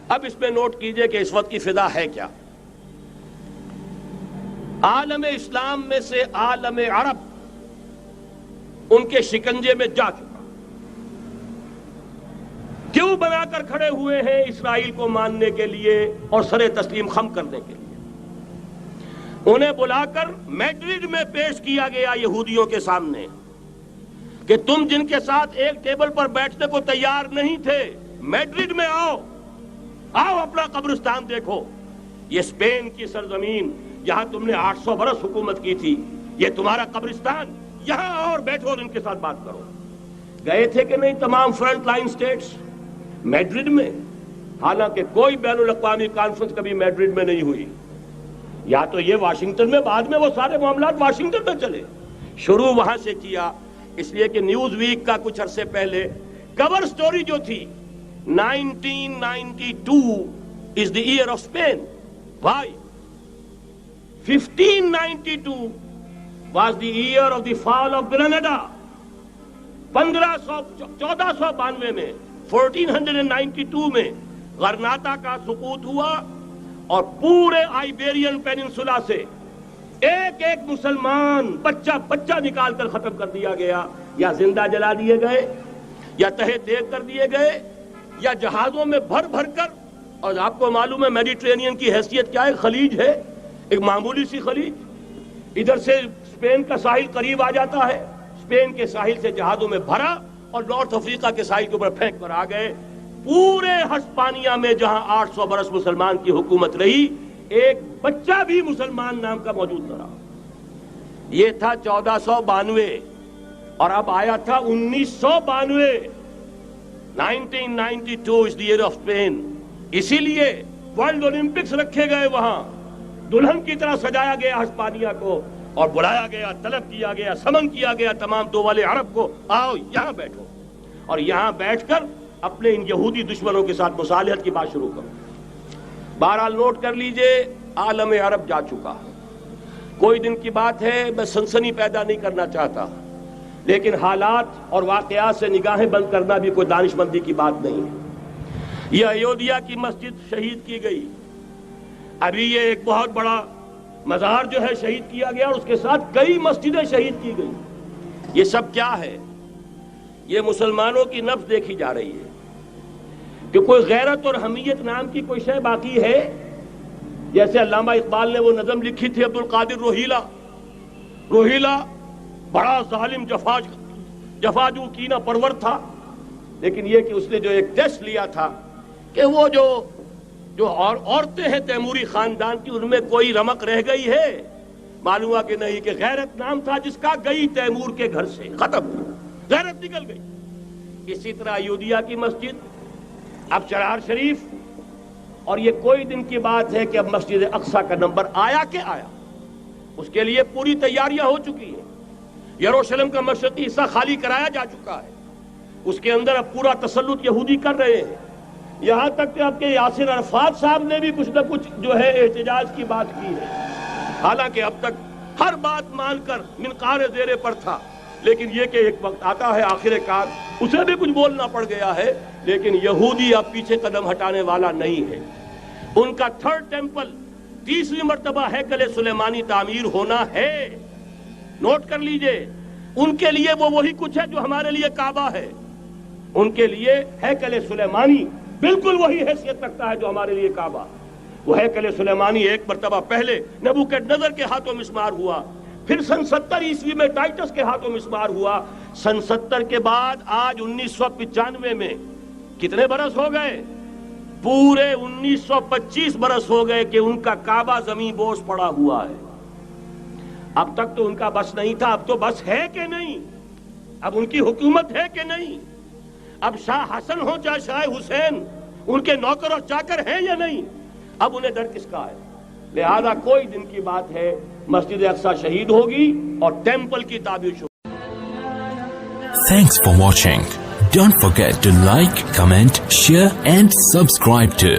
اب اس میں نوٹ کیجئے کہ اس وقت کی فضا ہے کیا. عالم اسلام میں سے عالم عرب ان کے شکنجے میں جا چکا. کیوں بنا کر کھڑے ہوئے ہیں اسرائیل کو ماننے کے لیے اور سر تسلیم خم کرنے کے لیے. انہیں بلا کر میڈرڈ میں پیش کیا گیا یہودیوں کے سامنے کہ تم جن کے ساتھ ایک ٹیبل پر بیٹھنے کو تیار نہیں تھے، میڈرڈ میں آؤ اپنا قبرستان دیکھو. یہ اسپین کی سرزمین، یہاں تم نے 800 برس حکومت کی تھی، یہ تمہارا قبرستان، یہاں آؤ اور بیٹھو اور ان کے ساتھ بات کرو. گئے تھے کہ نہیں تمام فرنٹ لائن سٹیٹس میڈرڈ میں؟ حالانکہ کوئی بین الاقوامی کانفرنس کبھی میڈرڈ میں نہیں ہوئی. یا تو یہ واشنگٹن میں، بعد میں وہ سارے معاملات واشنگٹن میں چلے. شروع وہاں سے کیا، اس لیے کہ نیوز ویک کا کچھ عرصے پہلے کور سٹوری جو تھی 1992 is the year of Spain. Why? 1592 was the year of the fall of Granada. 1492 میں 1492 میں غرناطہ کا سقوط ہوا اور پورے آئیبیرین پیننسولا سے ایک ایک مسلمان بچہ نکال کر ختم کر دیا گیا، یا زندہ جلا دیے گئے، یا تہہ دیگ کر دیے گئے، یا جہازوں میں بھر کر. اور آپ کو معلوم ہے میڈیٹرینین کی حیثیت کیا ہے؟ خلیج ہے، ایک معمولی سی خلیج. ادھر سے اسپین کا ساحل قریب آ جاتا ہے، اسپین کے ساحل سے جہازوں میں بھرا اور نارتھ افریقہ کے ساحل کے اوپر پھینک کر آ گئے. پورے ہسپانیہ میں جہاں 800 برس مسلمان کی حکومت رہی، ایک بچہ بھی مسلمان نام کا موجود نہ رہا. یہ تھا 1492 اور اب آیا تھا 1992. 1992 is the year of Spain. اسی لیے ورلڈ اولمپکس رکھے گئے، وہاں دلہن کی طرح سجایا گیا ہسپانیہ کو اور بلایا گیا، طلب کیا گیا، سمن کیا گیا تمام دول عرب کو، آؤ یہاں بیٹھو اور یہاں بیٹھ کر اپنے ان یہودی دشمنوں کے ساتھ مصالحت کی بات شروع کرو. بہرحال نوٹ کر لیجئے، عالم عرب جا چکا. کوئی دن کی بات ہے، میں سنسنی پیدا نہیں کرنا چاہتا، لیکن حالات اور واقعات سے نگاہیں بند کرنا بھی کوئی دانش مندی کی بات نہیں ہے. یہ ایودھیا کی مسجد شہید کی گئی، ابھی یہ ایک بہت بڑا مزار جو ہے شہید کیا گیا، اور اس کے ساتھ کئی مسجدیں شہید کی گئی. یہ سب کیا ہے؟ یہ مسلمانوں کی نفس دیکھی جا رہی ہے کہ کوئی غیرت اور حمیت نام کی کوئی شے باقی ہے. جیسے علامہ اقبال نے وہ نظم لکھی تھی، عبدالقادر روہیلا بڑا ظالم جفاجو کینہ پرور تھا، لیکن یہ کہ اس نے جو ایک ٹیسٹ لیا تھا کہ وہ جو عورتیں ہیں تیموری خاندان کی، ان میں کوئی رمق رہ گئی ہے؟ معلوم ہوا کہ نہیں، کہ غیرت نام تھا جس کا گئی تیمور کے گھر سے، ختم، غیرت نکل گئی. اسی طرح ایودھیا کی مسجد، اب چرار شریف، اور یہ کوئی دن کی بات ہے کہ اب مسجد اقصی کا نمبر آیا کہ آیا. اس کے لیے پوری تیاریاں ہو چکی ہیں. یروشلم کا مشرقی حصہ خالی کرایا جا چکا ہے، اس کے اندر اب پورا تسلط یہودی کر رہے ہیں. یہاں تک کہ اب کے یاسر عرفات صاحب نے بھی کچھ نہ کچھ جو ہے احتجاج کی بات کی ہے، حالانکہ اب تک ہر بات مان کر منقار زیرے پر تھا. لیکن یہ کہ ایک وقت آتا ہے آخر کار اسے بھی کچھ بولنا پڑ گیا ہے. لیکن یہودی اب پیچھے قدم ہٹانے والا نہیں ہے. ان کا تھرڈ ٹیمپل، تیسری مرتبہ ہیکل سلیمانی تعمیر ہونا ہے. نوٹ کر لیجئے، ان کے لیے وہ وہی کچھ ہے جو ہمارے لیے کعبہ ہے. ان کے لیے ہیکل سلیمانی بالکل وہی حیثیت رکھتا ہے جو ہمارے لیے کعبہ. وہ ہیکل سلیمانی ایک مرتبہ پہلے نبوکڈنیزر کے ہاتھوں مسمار ہوا، پھر سن 70 عیسوی میں ٹائٹس کے ہاتھوں مسمار ہوا. سن 70 کے بعد آج 1995 میں کتنے برس ہو گئے؟ پورے 1925 برس ہو گئے کہ ان کا کعبہ زمین بوس پڑا ہوا ہے. اب تک تو ان کا بس نہیں تھا، اب تو بس ہے کہ نہیں؟ اب ان کی حکومت ہے کہ نہیں؟ اب شاہ حسن ہو چاہے شاہ حسین، ان کے نوکر اور چاکر ہیں یا نہیں؟ اب انہیں ڈر کس کا ہے؟ لہذا کوئی دن کی بات ہے، مسجد اقصی شہید ہوگی اور ٹیمپل کی تعمیر شروع. Thanks for watching. Don't forget to like, comment, share and subscribe to